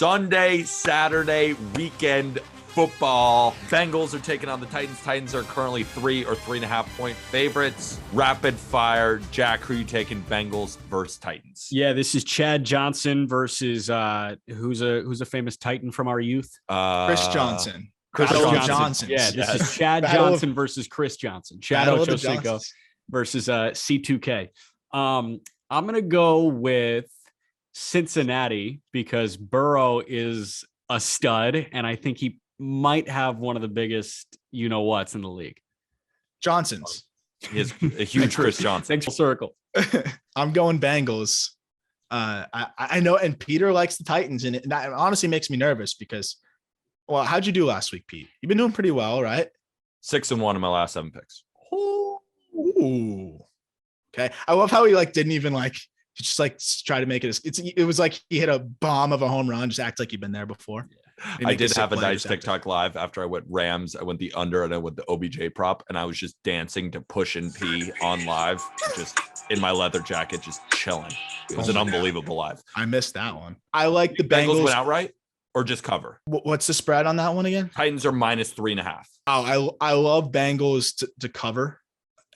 Sunday, Saturday, weekend football. Bengals are taking on the Titans. Titans are currently 3 or 3.5 point favorites. Rapid fire. Jack, who are you taking? Bengals versus Titans. Yeah, this is Chad Johnson versus who's a famous Titan from our youth? Chris Johnson. Chris Johnson. Yeah, this is Chad Johnson versus Chris Johnson. Chad Ochocinco versus C2K. I'm gonna go with Cincinnati because Burrow is a stud, and I think he might have one of the biggest whats in the league. Johnson's. He is a huge Chris Johnson. Thanks for circle. I'm going Bengals. I know, and Peter likes the Titans, and that honestly makes me nervous because, well, how'd you do last week, Pete? You've been doing pretty well, right? 6-1 in my last 7 picks. Ooh. Okay. I love how he didn't even just try to make it. It was like he hit a bomb of a home run. Just act like you've been there before. I did have a nice TikTok live after I went Rams. I went the under and I went the OBJ prop, and I was just dancing to Push and P on live, just in my leather jacket, just chilling. It was an unbelievable live. I missed that one. I like the Bengals Bengals went outright or just cover. What's the spread on that one again? Titans are -3.5. Oh, I love Bengals to cover.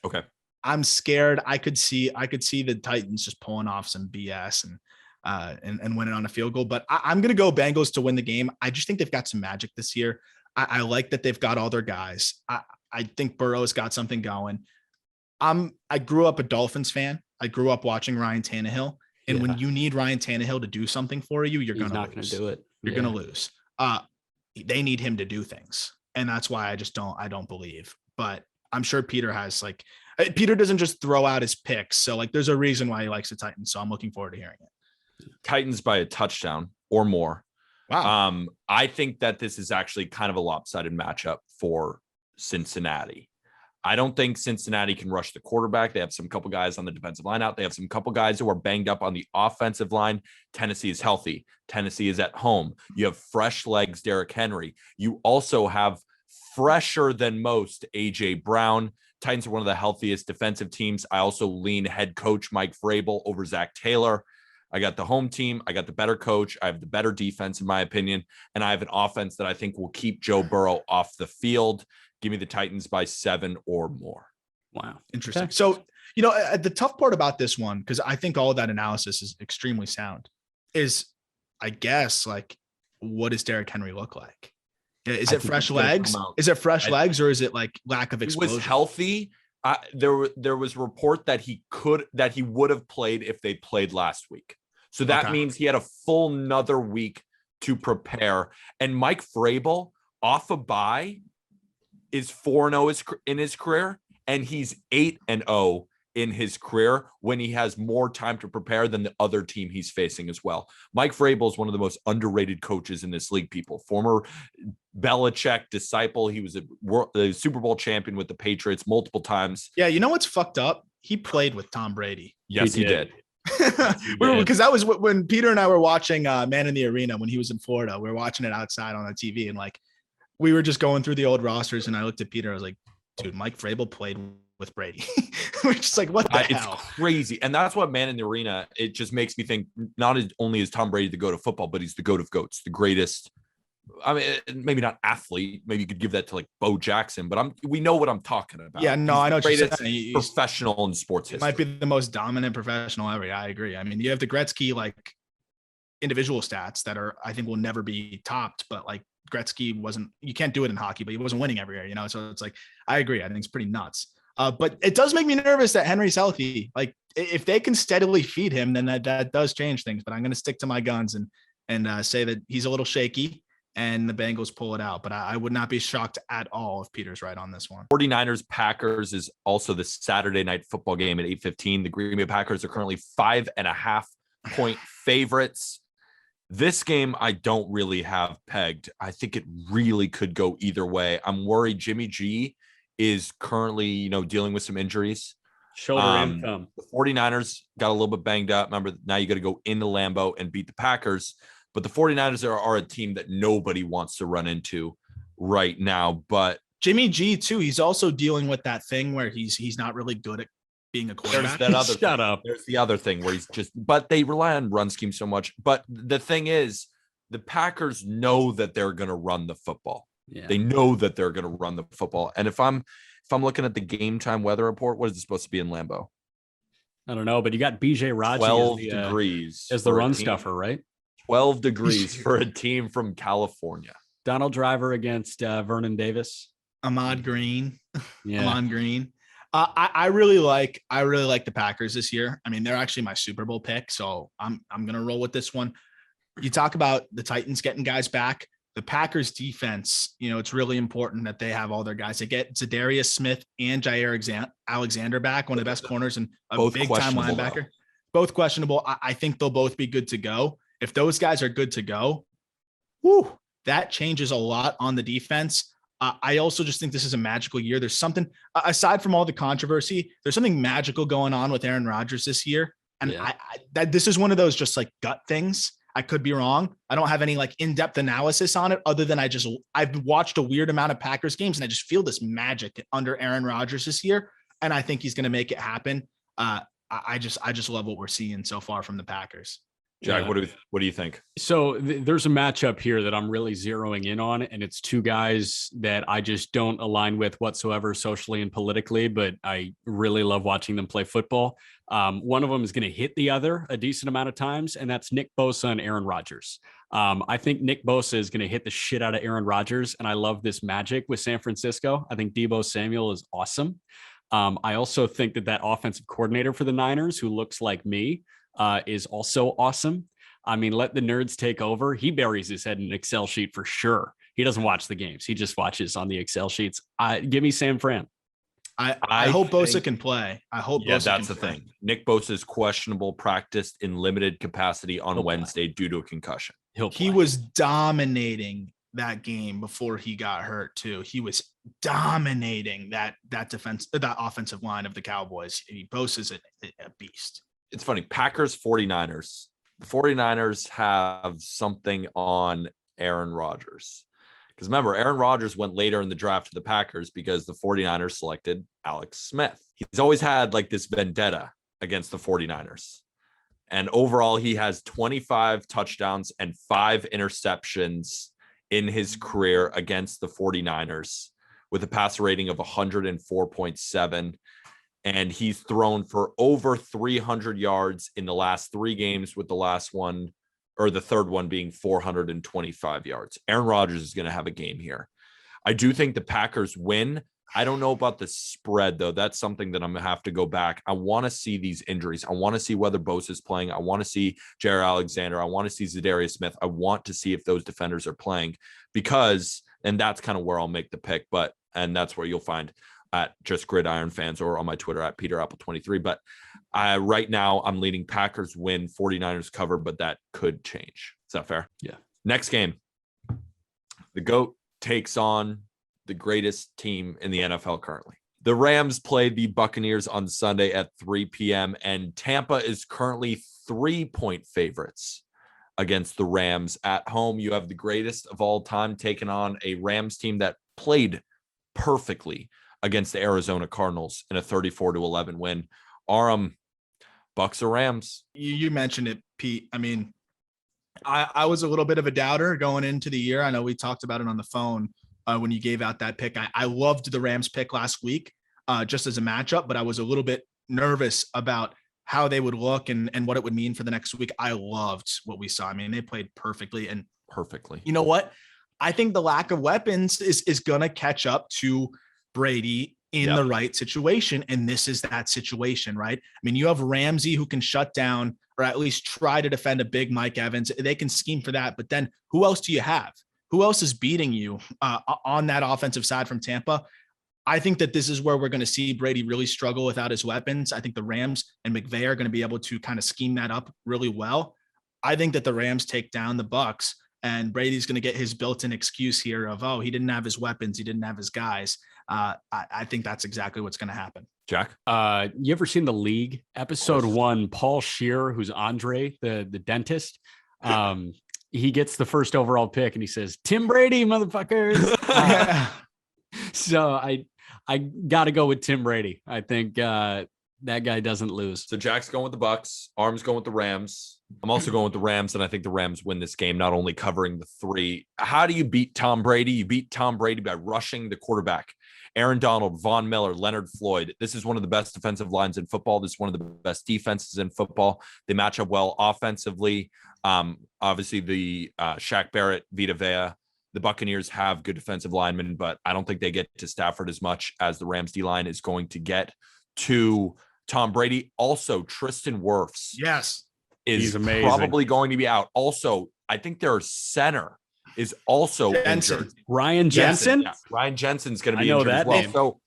Okay. I'm scared. I could see the Titans just pulling off some BS and winning on a field goal. But I'm going to go Bengals to win the game. I just think they've got some magic this year. I like that they've got all their guys. I think Burrow's got something going. I grew up a Dolphins fan. I grew up watching Ryan Tannehill. And when you need Ryan Tannehill to do something for you, you're going to do it. You're going to lose. They need him to do things. And that's why I don't believe. But I'm sure Peter has Peter doesn't just throw out his picks. So there's a reason why he likes the Titans. So I'm looking forward to hearing it. Titans by a touchdown or more. Wow. I think that this is actually kind of a lopsided matchup for Cincinnati. I don't think Cincinnati can rush the quarterback. They have some couple guys on the defensive line out. They have some couple guys who are banged up on the offensive line. Tennessee is healthy. Tennessee is at home. You have fresh legs, Derrick Henry. You also have fresher than most AJ Brown. Titans are one of the healthiest defensive teams. I also lean head coach Mike Vrabel over Zach Taylor. I got the home team. I got the better coach. I have the better defense, in my opinion. And I have an offense that I think will keep Joe Burrow off the field. Give me the Titans by 7 or more. Wow. Interesting. Okay. So, the tough part about this one, because I think all of that analysis is extremely sound, is I guess, what does Derrick Henry look like? Is it fresh legs? Is it fresh legs, or is it lack of explosion? He was healthy. There was report that he would have played if they played last week. So that means he had a full another week to prepare. And Mike Vrabel off a bye is 4-0 in his career, and he's 8-0 in his career when he has more time to prepare than the other team he's facing as well. Mike Vrabel is one of the most underrated coaches in this league, people. Former Belichick disciple. He was a Super Bowl champion with the Patriots multiple times. Yeah, you know what's fucked up? He played with Tom Brady. Yes, he did. Because that was when Peter and I were watching Man in the Arena when he was in Florida. We were watching it outside on the TV, and we were just going through the old rosters, and I looked at Peter. I was like, dude, Mike Vrabel played with Brady. We're just what the hell? It's crazy. And that's what Man in the Arena, it just makes me think not only is Tom Brady the GOAT of football, but he's the GOAT of GOATs, the greatest. I mean, maybe not athlete. Maybe you could give that to Bo Jackson, but we know what I'm talking about. Yeah, no, I know. Greatest professional in sports history. Might be the most dominant professional ever. Yeah, I agree. I mean, you have the Gretzky individual stats that I think will never be topped, but Gretzky wasn't. You can't do it in hockey, but he wasn't winning every year. So it's I agree. I think it's pretty nuts. But it does make me nervous that Henry's healthy. If they can steadily feed him, then that does change things. But I'm going to stick to my guns and say that he's a little shaky and the Bengals pull it out. But I would not be shocked at all if Peter's right on this one. 49ers Packers is also the Saturday night football game at 8:15. The Green Bay Packers are currently 5.5 point favorites. This game, I don't really have pegged. I think it really could go either way. I'm worried Jimmy G is currently, dealing with some injuries. Shoulder income. The 49ers got a little bit banged up. Remember, now you got to go into Lambeau and beat the Packers. But the 49ers are a team that nobody wants to run into right now. But Jimmy G, too, he's also dealing with that thing where he's not really good at being a quarterback. There's the other thing where he's just, but they rely on run scheme so much. But the thing is, the Packers know that they're going to run the football. Yeah. They know that they're going to run the football. And if I'm looking at the game time weather report, what is it supposed to be in Lambeau? I don't know, but you got BJ Raji 12 degrees as the run stuffer, right? 12 degrees for a team from California. Donald Driver against Vernon Davis. Ahmad Green. Yeah. Ahmad Green. I really like the Packers this year. I mean, they're actually my Super Bowl pick, so I'm gonna roll with this one. You talk about the Titans getting guys back. The Packers defense, it's really important that they have all their guys. They get Zadarius Smith and Jair Alexander back, one of the best corners and a big-time linebacker. Both questionable. I think they'll both be good to go. If those guys are good to go, that changes a lot on the defense. I also just think this is a magical year. There's something, aside from all the controversy, there's something magical going on with Aaron Rodgers this year. And this is one of those just like gut things. I could be wrong. I don't have any like in-depth analysis on it other than I've watched a weird amount of Packers games and I just feel this magic under Aaron Rodgers this year. And I think he's going to make it happen. I just love what we're seeing so far from the Packers. Jack, what do you think? So there's a matchup here that I'm really zeroing in on, and it's two guys that I just don't align with whatsoever socially and politically, but I really love watching them play football. One of them is going to hit the other a decent amount of times, and that's Nick Bosa and Aaron Rodgers. I think Nick Bosa is going to hit the shit out of Aaron Rodgers, and I love this magic with San Francisco. I think Deebo Samuel is awesome. I also think that offensive coordinator for the Niners, who looks like me, is also awesome. I mean, let the nerds take over. He buries his head in an Excel sheet for sure. He doesn't watch the games. He just watches on the Excel sheets. Give me San Fran. I hope Bosa can play. I hope. Yeah, Bosa that's can the play. thing. Nick Bosa is questionable, practiced in limited capacity on Wednesday due to a concussion. He was dominating that game before he got hurt too. He was dominating that offensive line of the Cowboys. Bosa's a beast. It's funny. Packers, 49ers. The 49ers have something on Aaron Rodgers. Because remember, Aaron Rodgers went later in the draft to the Packers because the 49ers selected Alex Smith. He's always had like this vendetta against the 49ers. And overall, he has 25 touchdowns and 5 interceptions in his career against the 49ers with a passer rating of 104.7. And he's thrown for over 300 yards in the last 3 games, with the last one, or the third one, being 425 yards. Aaron Rodgers is going to have a game here. I do think the Packers win. I don't know about the spread, though. That's something that I'm going to have to go back. I want to see these injuries. I want to see whether Bosa is playing. I want to see Jair Alexander. I want to see Zadarius Smith. I want to see if those defenders are playing and that's kind of where I'll make the pick. And that's where you'll find at Just Gridiron Fans or on my Twitter at PeterApple23. But right now I'm leaning Packers win, 49ers cover, but that could change. Is that fair? Yeah. Next game. The GOAT takes on the greatest team in the NFL currently. The Rams played the Buccaneers on Sunday at 3 p.m. and Tampa is currently 3-point favorites against the Rams at home. You have the greatest of all time taking on a Rams team that played perfectly against the Arizona Cardinals in a 34-11 win. Bucks or Rams? You mentioned it, Pete. I mean, I was a little bit of a doubter going into the year. I know we talked about it on the phone when you gave out that pick. I loved the Rams pick last week just as a matchup, but I was a little bit nervous about how they would look and what it would mean for the next week. I loved what we saw. I mean, they played perfectly. You know what? I think the lack of weapons is going to catch up to Brady in the right situation. And this is that situation, right? I mean, you have Ramsey who can shut down or at least try to defend a big Mike Evans. They can scheme for that. But then who else do you have? Who else is beating you on that offensive side from Tampa? I think that this is where we're going to see Brady really struggle without his weapons. I think the Rams and McVay are going to be able to kind of scheme that up really well. I think that the Rams take down the Bucks, and Brady's going to get his built-in excuse here of, he didn't have his weapons. He didn't have his guys. I think that's exactly what's going to happen. Jack? You ever seen The League? Episode 1, Paul Scheer, who's Andre, the dentist, he gets the first overall pick and he says, Tim Brady, motherfuckers. So I got to go with Tim Brady. I think that guy doesn't lose. So Jack's going with the Bucks. Arm's going with the Rams. I'm also going with the Rams, and I think the Rams win this game, not only covering the 3. How do you beat Tom Brady? You beat Tom Brady by rushing the quarterback. Aaron Donald, Von Miller, Leonard Floyd. This is one of the best defensive lines in football. This is one of the best defenses in football. They match up well offensively. Obviously, the Shaq Barrett, Vita Vea. The Buccaneers have good defensive linemen, but I don't think they get to Stafford as much as the Rams D-line is going to get to Tom Brady. Also, Tristan Wirfs. Yes. Is probably going to be out. Also, I think their center is also injured. Ryan Jensen? Yeah, Ryan Jensen's going to be injured as well. Name. So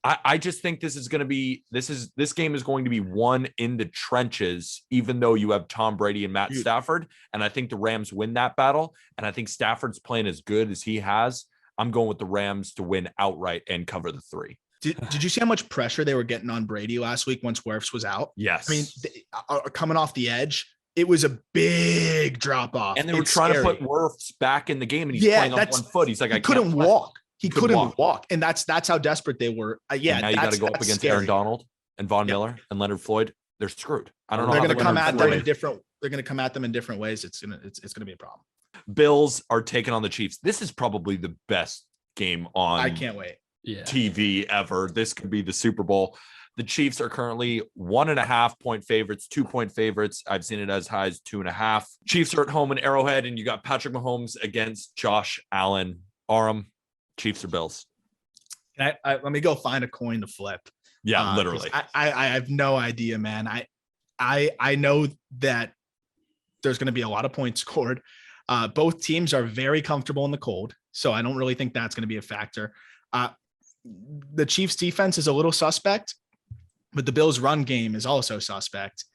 I just think this is going to be this game is going to be won in the trenches, even though you have Tom Brady and Matt Stafford. And I think the Rams win that battle. And I think Stafford's playing as good as he has. I'm going with the Rams to win outright and cover the 3. Did you see how much pressure they were getting on Brady last week once Wirfs was out? Yes. I mean, coming off the edge, it was a big drop off. And they were trying to put Wirfs back in the game, and he's playing on one foot. He's like, I couldn't walk. He couldn't walk. And that's how desperate they were. And now you got to go up against scary. Aaron Donald and Von Miller and Leonard Floyd. They're screwed. I don't know. They're going to come at them in different. They're going to come at them in different ways. It's going to be a problem. Bills are taking on the Chiefs. This is probably the best game on. I can't wait. TV ever. This could be the Super Bowl. The Chiefs are currently 1.5 point favorites, 2 point favorites. I've seen it as high as 2.5. Chiefs are at home in Arrowhead, and you got Patrick Mahomes against Josh Allen. Aram, Chiefs or Bills? Let me go find a coin to flip. Yeah, literally. I have no idea, man. I know that there's going to be a lot of points scored. Both teams are very comfortable in the cold, so I don't really think that's going to be a factor. The Chiefs defense is a little suspect, but the Bills run game is also suspect.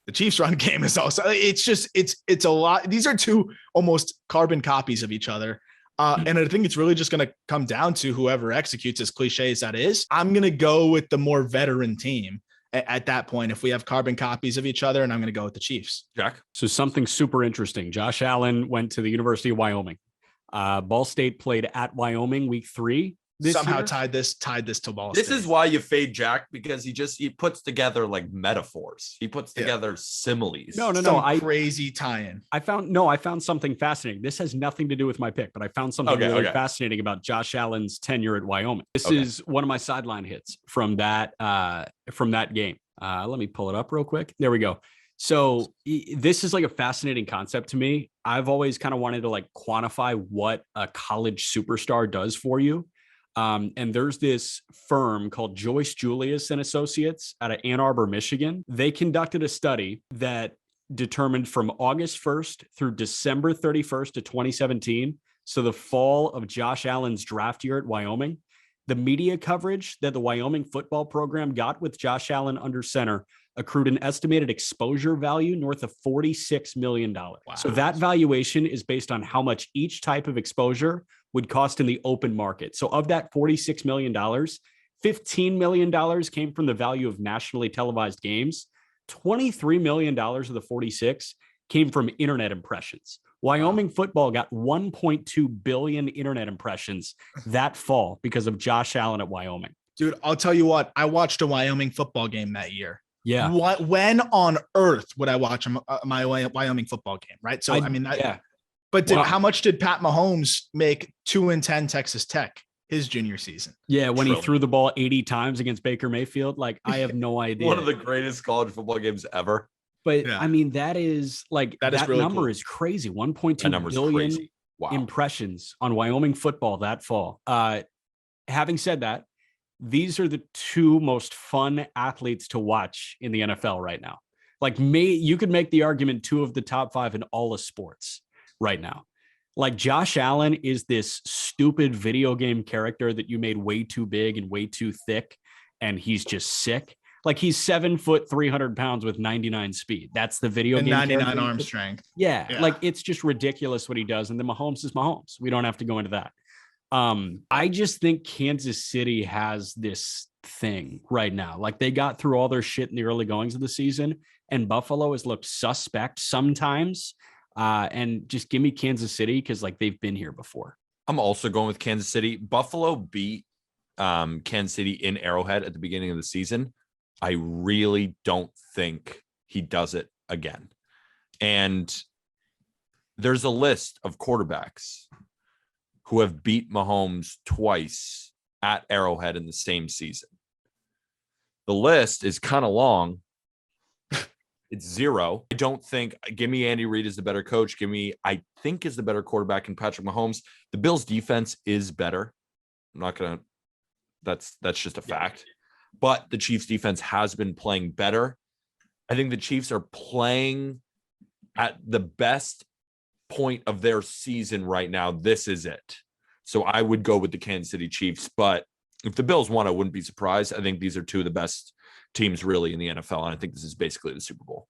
The Chiefs run game is also, it's a lot. These are two almost carbon copies of each other. And I think it's really just going to come down to whoever executes, as cliche as that is. I'm going to go with the more veteran team at that point if we have carbon copies of each other, and I'm going to go with the Chiefs. Jack? So something super interesting. Josh Allen went to the University of Wyoming. Ball State played at Wyoming week 3. Somehow tied this to Ball State. This is why you fade Jack, because he puts together like metaphors. He puts together similes. No. Crazy tie-in. I found something fascinating. This has nothing to do with my pick, but I found something really fascinating about Josh Allen's tenure at Wyoming. This is one of my sideline hits from that game. Let me pull it up real quick. There we go. So this is like a fascinating concept to me. I've always kind of wanted to like quantify what a college superstar does for you. And there's this firm called Joyce Julius and Associates out of Ann Arbor, Michigan. They conducted a study that determined from August 1st through December 31st of 2017. So the fall of Josh Allen's draft year at Wyoming, the media coverage that the Wyoming football program got with Josh Allen under center accrued an estimated exposure value north of $46 million. Wow. So that valuation is based on how much each type of exposure would cost in the open market. So of that $46 million, $15 million came from the value of nationally televised games. $23 million of the 46 came from internet impressions. Wyoming football got 1.2 billion internet impressions that fall because of Josh Allen at Wyoming. Dude, I'll tell you what, I watched a Wyoming football game that year. Yeah. When on earth would I watch my Wyoming football game? Right. So, But how much did Pat Mahomes make 2-10 Texas Tech his junior season? Yeah, when he threw the ball 80 times against Baker Mayfield, like I have no idea. One of the greatest college football games ever. But I mean, that is like that really number is crazy. 1.2 billion impressions on Wyoming football that fall. Having said that, these are the two most fun athletes to watch in the NFL right now. Like you could make the argument 2 of the top 5 in all of sports right now. Like Josh Allen is this stupid video game character that you made way too big and way too thick, and he's just sick. Like he's 7 foot, 300 pounds with 99 speed. That's the video game 99 character. Arm strength. Yeah, like it's just ridiculous what he does. And then Mahomes is Mahomes. We don't have to go into that. I just think Kansas City has this thing right now. Like they got through all their shit in the early goings of the season, and Buffalo has looked suspect sometimes. And just give me Kansas City because like they've been here before. I'm also going with Kansas City. Buffalo beat Kansas City in Arrowhead at the beginning of the season. I really don't think he does it again. And there's a list of quarterbacks who have beat Mahomes twice at Arrowhead in the same season. The list is kind of long. It's 0. I don't think, give me Andy Reid as the better coach. I think is the better quarterback in Patrick Mahomes. The Bills defense is better. I'm not going to, that's just a fact. But the Chiefs defense has been playing better. I think the Chiefs are playing at the best point of their season right now. This is it. So I would go with the Kansas City Chiefs. But if the Bills won, I wouldn't be surprised. I think these are two of the best teams really in the NFL. And I think this is basically the Super Bowl.